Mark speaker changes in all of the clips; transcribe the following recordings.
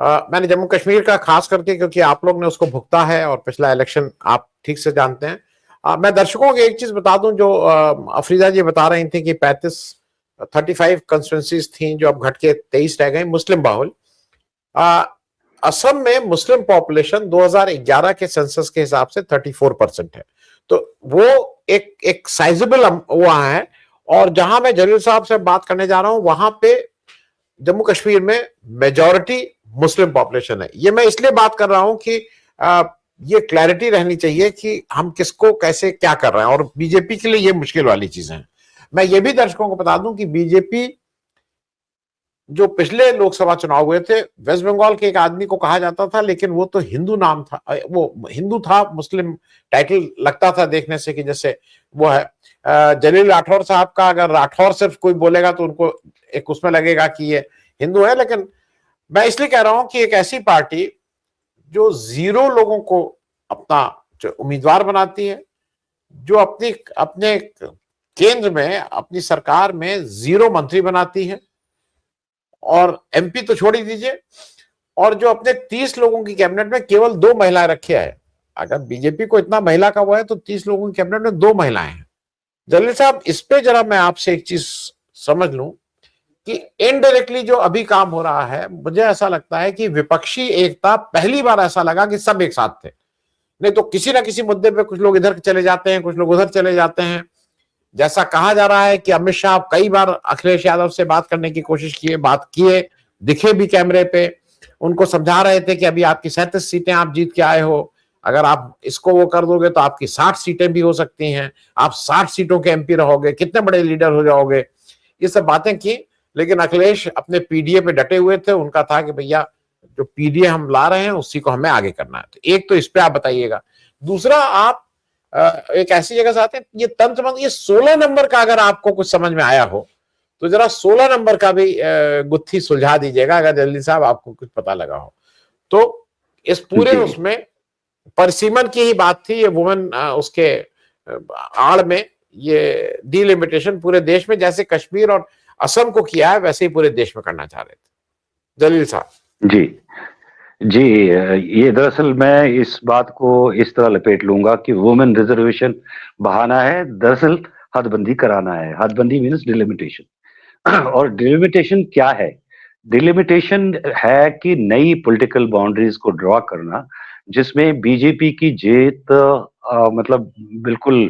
Speaker 1: मैंने जम्मू कश्मीर का खास करके, क्योंकि आप लोग ने उसको भुगता है और पिछला इलेक्शन आप ठीक से जानते हैं। मैं दर्शकों को एक चीज बता दूं, जो अफरीदा जी बता रही थी कि 35 कंस्टिट्यूंसीज थी जो अब घट के 23 रह गई मुस्लिम बाहुल। अ, असम में मुस्लिम पॉपुलेशन 2011 के सेंसस के हिसाब से 34% है। तो वो एक साइजेबल वहां है। और जहां मैं जलील साहब से बात करने जा रहा हूं, वहां पे जम्मू कश्मीर में मेजॉरिटी मुस्लिम पॉपुलेशन है। ये मैं इसलिए बात कर रहा हूं कि ये क्लैरिटी रहनी चाहिए कि हम किसको कैसे क्या कर रहे हैं, और बीजेपी के लिए ये मुश्किल वाली चीजें हैं। मैं ये भी दर्शकों को बता दूं कि बीजेपी जो पिछले लोकसभा चुनाव हुए थे, वेस्ट बंगाल के एक आदमी को कहा जाता था, लेकिन वो तो हिंदू नाम था, वो हिंदू था, मुस्लिम टाइटल लगता था देखने से कि जैसे वो है। जलील राठौर साहब का, अगर राठौर सिर्फ कोई बोलेगा तो उनको एक उसमें लगेगा कि ये हिंदू है। लेकिन मैं इसलिए कह रहा हूं कि एक ऐसी पार्टी जो जीरो लोगों को अपना जो उम्मीदवार बनाती है, जो अपनी अपने केंद्र में अपनी सरकार में जीरो मंत्री बनाती है, और एमपी तो छोड़ ही दीजिए, और जो अपने 30 लोगों की कैबिनेट में केवल 2 महिलाएं रखी है। अगर बीजेपी को इतना महिला का वो है तो 30 लोगों की कैबिनेट में 2 महिलाएं हैं। जलील साहब, इस पे जरा मैं आपसे एक चीज समझ लूं कि इनडायरेक्टली जो अभी काम हो रहा है, मुझे ऐसा लगता है कि विपक्षी एकता पहली बार ऐसा लगा कि सब एक साथ थे। नहीं तो किसी ना किसी मुद्दे पे कुछ लोग इधर चले जाते हैं, कुछ लोग उधर चले जाते हैं। जैसा कहा जा रहा है कि अमित शाह कई बार अखिलेश यादव से बात करने की कोशिश किए, बात किए, दिखे भी कैमरे पे, उनको समझा रहे थे कि अभी आपकी 37 सीटें आप जीत के आए हो, अगर आप इसको वो कर दोगे तो आपकी 60 सीटें भी हो सकती हैं, आप 60 सीटों के एमपी रहोगे, कितने बड़े लीडर हो जाओगे। ये सब बातें की। लेकिन अखिलेश अपने पीडीए पे डटे हुए थे। उनका था कि भैया जो पीडीए हम ला रहे हैं उसी को हमें आगे करना है। तो एक तो इस पे आप बताइएगा। दूसरा, आप एक ऐसी जगह से आते हैं, ये तंत्र मंत्र, ये 16 नंबर का अगर आपको कुछ समझ में आया हो तो जरा 16 नंबर का भी गुत्थी सुलझा दीजिएगा, अगर जल्दी साहब आपको कुछ पता लगा हो तो। इस पूरे
Speaker 2: जी
Speaker 1: उसमें परिसीमन की ही बात थी, ये वुमेन उसके आड़ में ये डिलिमिटेशन पूरे देश में जैसे कश्मीर और असम को किया है वैसे ही पूरे देश में करना चाह रहे थे। जलील साहब।
Speaker 2: जी जी, ये दरअसल मैं इस बात को इस तरह लपेट लूंगा कि वुमेन रिजर्वेशन बहाना है, दरअसल हदबंदी कराना है। हदबंदी मीन्स डिलिमिटेशन। और डिलिमिटेशन क्या है? डिलिमिटेशन है कि नई पॉलिटिकल बाउंड्रीज को ड्रॉ करना, जिसमें बीजेपी की जीत मतलब बिल्कुल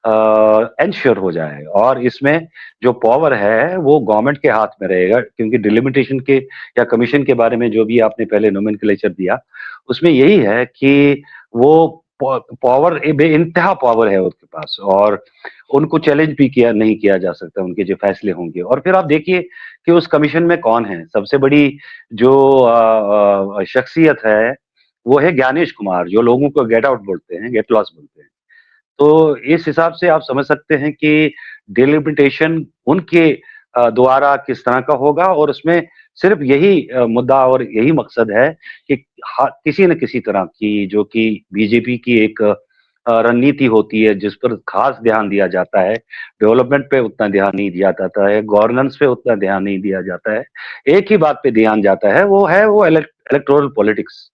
Speaker 2: एंश्योर हो जाए, और इसमें जो पावर है वो गवर्नमेंट के हाथ में रहेगा, क्योंकि डिलिमिटेशन के या कमीशन के बारे में जो भी आपने पहले नोमेनक्लेचर दिया, उसमें यही है कि वो पावर बेइंतहा पावर है उसके पास, और उनको चैलेंज भी किया नहीं किया जा सकता, उनके जो फैसले होंगे। और फिर आप देखिए कि उस कमीशन में कौन है सबसे बड़ी जो शख्सियत है, वो है ज्ञानेश कुमार, जो लोगों को गेट आउट बोलते हैं, गेट लॉस बोलते हैं। तो इस हिसाब से आप समझ सकते हैं कि डिलिमिटेशन उनके द्वारा किस तरह का होगा, और उसमें सिर्फ यही मुद्दा और यही मकसद है कि किसी न किसी तरह की, जो कि बीजेपी की एक रणनीति होती है, जिस पर खास ध्यान दिया जाता है, डेवलपमेंट पे उतना ध्यान नहीं दिया जाता है, गवर्नेंस पे उतना ध्यान नहीं दिया जाता है, एक ही बात पे ध्यान जाता है, वो है वो इलेक्टोरल पॉलिटिक्स।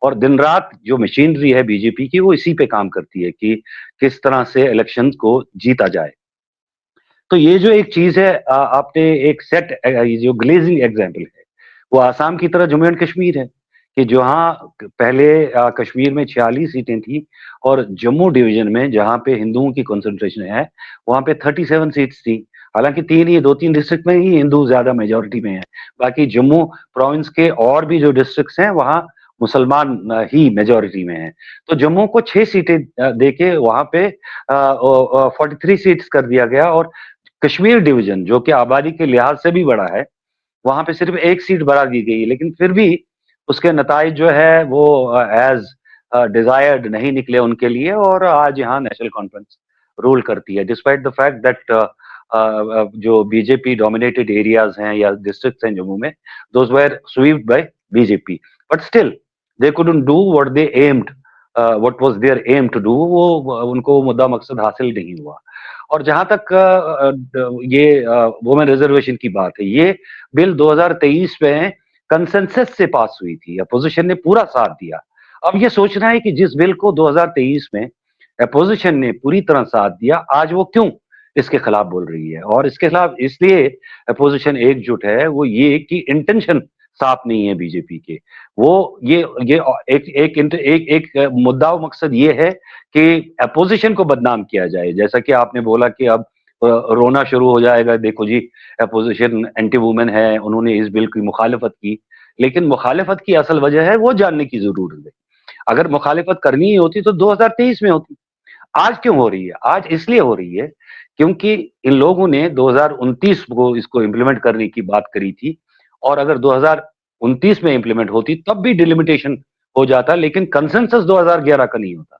Speaker 2: और दिन रात जो मशीनरी है बीजेपी की, वो इसी पे काम करती है कि किस तरह से इलेक्शन को जीता जाए। तो ये जो एक चीज है, आपने एक सेट, ये जो ग्लेजिंग एग्जाम्पल है, वो आसाम की तरह जम्मू एंड कश्मीर है, कि जहाँ पहले कश्मीर में 46 सीटें थी, और जम्मू डिवीजन में जहाँ पे हिंदुओं की कंसंट्रेशन है, वहां पे 37 सीट्स थी। हालांकि तीन, ये 2-3 डिस्ट्रिक्ट में ही हिंदू ज्यादा मेजोरिटी में है, बाकी जम्मू प्रोविंस के और भी जो डिस्ट्रिक्ट्स हैं वहाँ मुसलमान ही मेजोरिटी में है। तो जम्मू को 6 सीटें देके वहां पे 43 सीट्स कर दिया गया, और कश्मीर डिवीजन जो कि आबादी के लिहाज से भी बड़ा है, वहां पे सिर्फ 1 सीट बढ़ा दी गई, लेकिन फिर भी उसके नताइज जो है वो एज डिजायर्ड नहीं निकले उनके लिए, और आज यहाँ नेशनल कॉन्फ्रेंस रूल करती है, डिस्पाइट द फैक्ट दैट जो बीजेपी डोमिनेटेड एरियाज हैं या डिस्ट्रिक्ट्स हैं जम्मू में, those were swept by BJP, but still they couldn't do what they aimed, what was their aim to do. वो उनको मुद्दा मकसद हासिल नहीं हुआ। और जहां तक ये वुमेन रिजर्वेशन की बात है, ये बिल 2023 में कंसेंसस से पास हुई थी, अपोजिशन ने पूरा साथ दिया। अब ये सोचना है कि जिस बिल को 2023 में अपोजिशन ने पूरी तरह साथ दिया, आज वो क्यों इसके खिलाफ बोल रही है? और इसके खिलाफ इसलिए अपोजिशन एकजुट है, वो ये कि इंटेंशन साफ नहीं है बीजेपी के। वो ये एक मुद्दा और मकसद ये है कि अपोजिशन को बदनाम किया जाए। जैसा कि आपने बोला कि अब रोना शुरू हो जाएगा, देखो जी अपोजिशन एंटी वुमेन है, उन्होंने इस बिल की मुखालिफत की। लेकिन मुखालिफत की असल वजह है वो जानने की जरूरत है। अगर मुखालिफत करनी ही होती तो 2023 में होती। आज क्यों हो रही है? आज इसलिए हो रही है क्योंकि इन लोगों ने 2029 को इसको इम्प्लीमेंट करने की बात करी थी, और अगर 2029 में इम्प्लीमेंट होती तब भी डिलिमिटेशन हो जाता, लेकिन कंसेंसस 2011 का नहीं होता।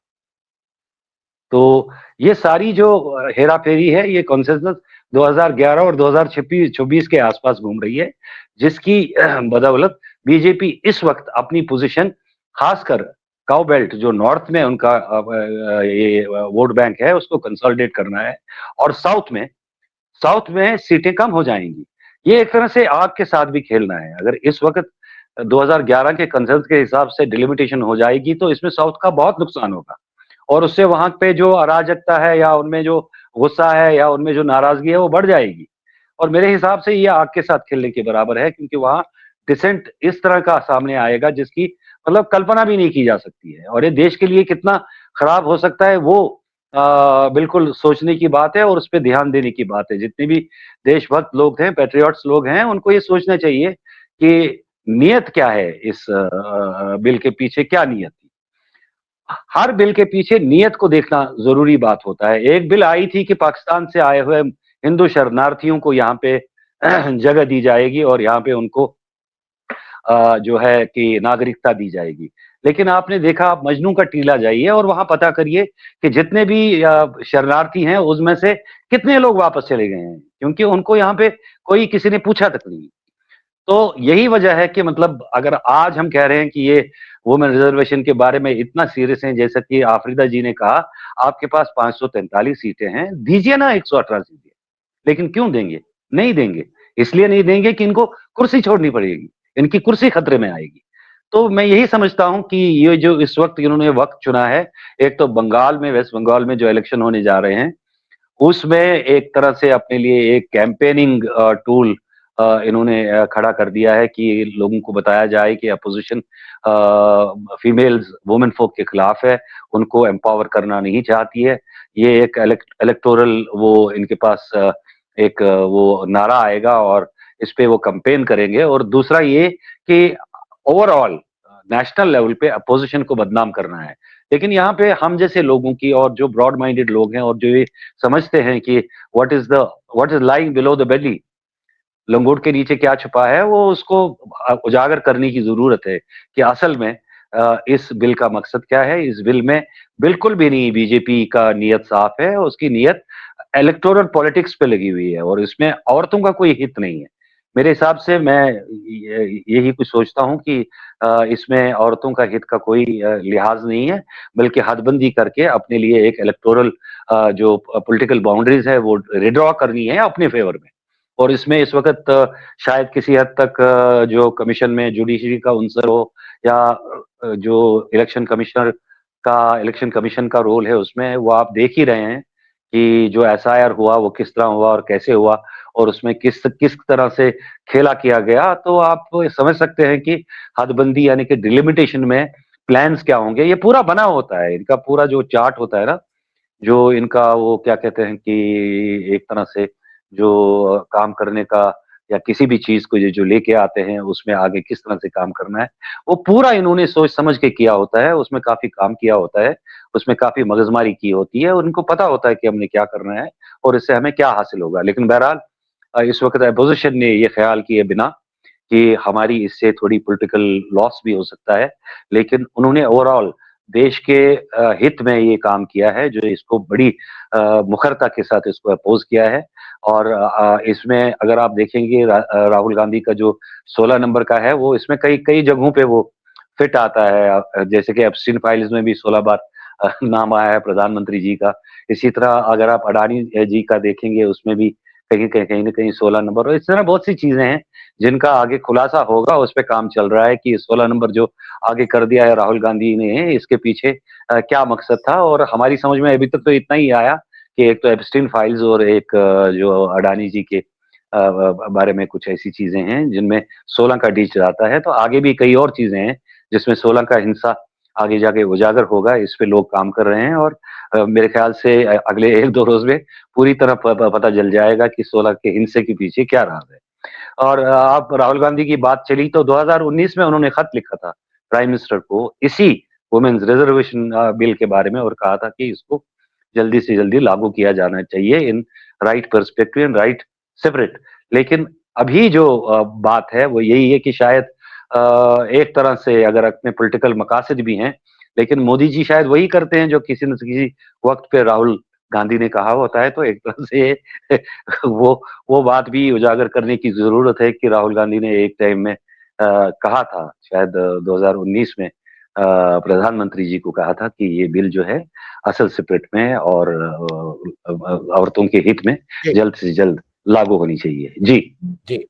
Speaker 2: तो ये सारी जो हेरा-फेरी है, ये कंसेंसस 2011 और 2026 के आसपास घूम रही है, जिसकी बदौलत बीजेपी इस वक्त अपनी पोजीशन, खासकर काउ बेल्ट जो नॉर्थ में उनका ये वोट बैंक है, उसको कंसोलिडेट करना है, और साउथ में सीटें कम हो जाएंगी। ये एक तरह से आग के साथ भी खेलना है। अगर इस वक्त 2011 के कंसेंसस के हिसाब से डिलिमिटेशन हो जाएगी तो इसमें साउथ का बहुत नुकसान होगा, और उससे वहां पे जो अराजकता है या उनमें जो गुस्सा है या उनमें जो नाराजगी है वो बढ़ जाएगी। और मेरे हिसाब से ये आग के साथ खेलने के बराबर है, क्योंकि वहां डिसेंट इस तरह का सामने आएगा जिसकी मतलब कल्पना भी नहीं की जा सकती है, और ये देश के लिए कितना खराब हो सकता है वो बिल्कुल सोचने की बात है, और उस पर ध्यान देने की बात है। जितने भी देशभक्त लोग हैं, पेट्रियट्स लोग हैं, उनको ये सोचना चाहिए कि नियत क्या है, इस बिल के पीछे क्या नियत थी। हर बिल के पीछे नियत को देखना जरूरी बात होता है। एक बिल आई थी कि पाकिस्तान से आए हुए हिंदू शरणार्थियों को यहाँ पे जगह दी जाएगी और यहाँ पे उनको जो है कि नागरिकता दी जाएगी। लेकिन आपने देखा, आप मजनू का टीला जाइए और वहां पता करिए कि जितने भी शरणार्थी हैं उसमें से कितने लोग वापस चले गए हैं, क्योंकि उनको यहाँ पे कोई किसी ने पूछा तक नहीं। तो यही वजह है कि मतलब अगर आज हम कह रहे हैं कि ये वुमेन रिजर्वेशन के बारे में इतना सीरियस है, जैसा कि आफरीदा जी ने कहा, आपके पास 543 सीटें हैं, दीजिए ना 118 सीटें। लेकिन क्यों देंगे? नहीं देंगे। इसलिए नहीं देंगे कि इनको कुर्सी छोड़नी पड़ेगी, इनकी कुर्सी खतरे में आएगी। तो मैं यही समझता हूं कि ये जो इस वक्त इन्होंने वक्त चुना है, एक तो बंगाल में, वेस्ट बंगाल में जो इलेक्शन होने जा रहे हैं, उसमें एक तरह से अपने लिए एक कैंपेनिंग टूल इन्होंने खड़ा कर दिया है कि लोगों को बताया जाए कि अपोजिशन फीमेल्स वुमेन folk के खिलाफ है, उनको एम्पावर करना नहीं चाहती है। ये एक इलेक्टोरल वो इनके पास एक वो नारा आएगा और इस पे वो कैंपेन करेंगे। और दूसरा ये कि ओवरऑल नेशनल लेवल पे अपोजिशन को बदनाम करना है। लेकिन यहाँ पे हम जैसे लोगों की, और जो ब्रॉड माइंडेड लोग हैं और जो ये समझते हैं कि what is lying below the belly, लंगोट के नीचे क्या छुपा है, वो उसको उजागर करने की जरूरत है कि असल में इस बिल का मकसद क्या है। इस बिल में बिल्कुल भी नहीं बीजेपी का नियत साफ है, उसकी नियत इलेक्टोरल पॉलिटिक्स पे लगी हुई है, और इसमें औरतों का कोई हित नहीं है। मेरे हिसाब से मैं यही कुछ सोचता हूँ कि इसमें औरतों का हित का कोई लिहाज नहीं है, बल्कि हदबंदी करके अपने लिए एक इलेक्टोरल जो पॉलिटिकल बाउंड्रीज है वो रिड्रॉ करनी है अपने फेवर में। और इसमें इस वक्त शायद किसी हद तक जो कमीशन में जुडिशरी का उनसर हो, या जो इलेक्शन कमीशन का रोल है उसमें, वो आप देख ही रहे हैं कि जो एसआईआर हुआ वो किस तरह हुआ और कैसे हुआ, और उसमें किस किस तरह से खेला किया गया। तो आप समझ सकते हैं कि हदबंदी यानी कि डिलिमिटेशन में प्लान्स क्या होंगे। ये पूरा बना होता है, इनका पूरा जो चार्ट होता है ना, जो इनका वो क्या कहते हैं कि एक तरह से जो काम करने का, या किसी भी चीज को ये जो लेके आते हैं उसमें आगे किस तरह से काम करना है, वो पूरा इन्होंने सोच समझ के किया होता है। उसमें काफी काम किया होता है, उसमें काफी मगजमारी की होती है, और उनको पता होता है कि हमने क्या करना है और इससे हमें क्या हासिल होगा। लेकिन बहरहाल इस वक्त अपोजिशन ने ये ख्याल किए बिना कि हमारी इससे थोड़ी पॉलिटिकल लॉस भी हो सकता है, लेकिन उन्होंने ओवरऑल देश के हित में ये काम किया है, जो इसको बड़ी मुखरता के साथ इसको अपोज किया है। और इसमें अगर आप देखेंगे राहुल गांधी का जो 16 नंबर का है, वो इसमें कई कई जगहों पे वो फिट आता है। जैसे कि एप्स्टीन फाइल्स में भी 16 बार नाम आया है प्रधानमंत्री जी का। इसी तरह अगर आप अडानी जी का देखेंगे, उसमें भी कहीं न कहीं 16 नंबर, और इस तरह बहुत सी चीज़ें हैं, जिनका आगे खुलासा होगा, उस पे काम चल रहा है कि 16 नंबर जो आगे कर दिया है राहुल गांधी ने, इसके पीछे क्या मकसद था। और हमारी समझ में अभी तक तो इतना ही आया कि एक तो एप्स्टीन फाइल्स और एक जो अडानी जी के बारे में कुछ ऐसी चीज़ें हैं, जिनमें 16 का डी चलाता है। तो आगे भी कई और चीज़ें हैं, जिसमें 16 का हिस्सा आगे जाके उजागर होगा, इस पे लोग काम कर रहे हैं। और मेरे ख्याल से अगले 1-2 रोज़ में पूरी तरह पता चल जाएगा कि 16 के हिंसे के पीछे क्या राज है। और आप राहुल गांधी की बात चली, तो 2019 में उन्होंने खत लिखा था प्राइम मिनिस्टर को इसी वुमेन्स रिजर्वेशन बिल के बारे में, और कहा था कि इसको जल्दी से जल्दी लागू किया जाना चाहिए in right perspective and right separate. लेकिन अभी जो बात है वो यही है कि शायद एक तरह से अगर अपने पॉलिटिकल मकासद भी हैं, लेकिन मोदी जी शायद वही करते हैं जो किसी न किसी वक्त पे राहुल गांधी ने कहा होता है। तो एक तरह से वो वो बात भी उजागर करने की ज़रूरत है कि राहुल गांधी ने एक टाइम में कहा था, शायद 2019 में प्रधानमंत्री जी को कहा था कि ये बिल जो है असल स्पिरिट में और औरतों के हित में
Speaker 1: जी
Speaker 2: जल्द से जल्द लागू होनी चाहिए। जी।
Speaker 1: जी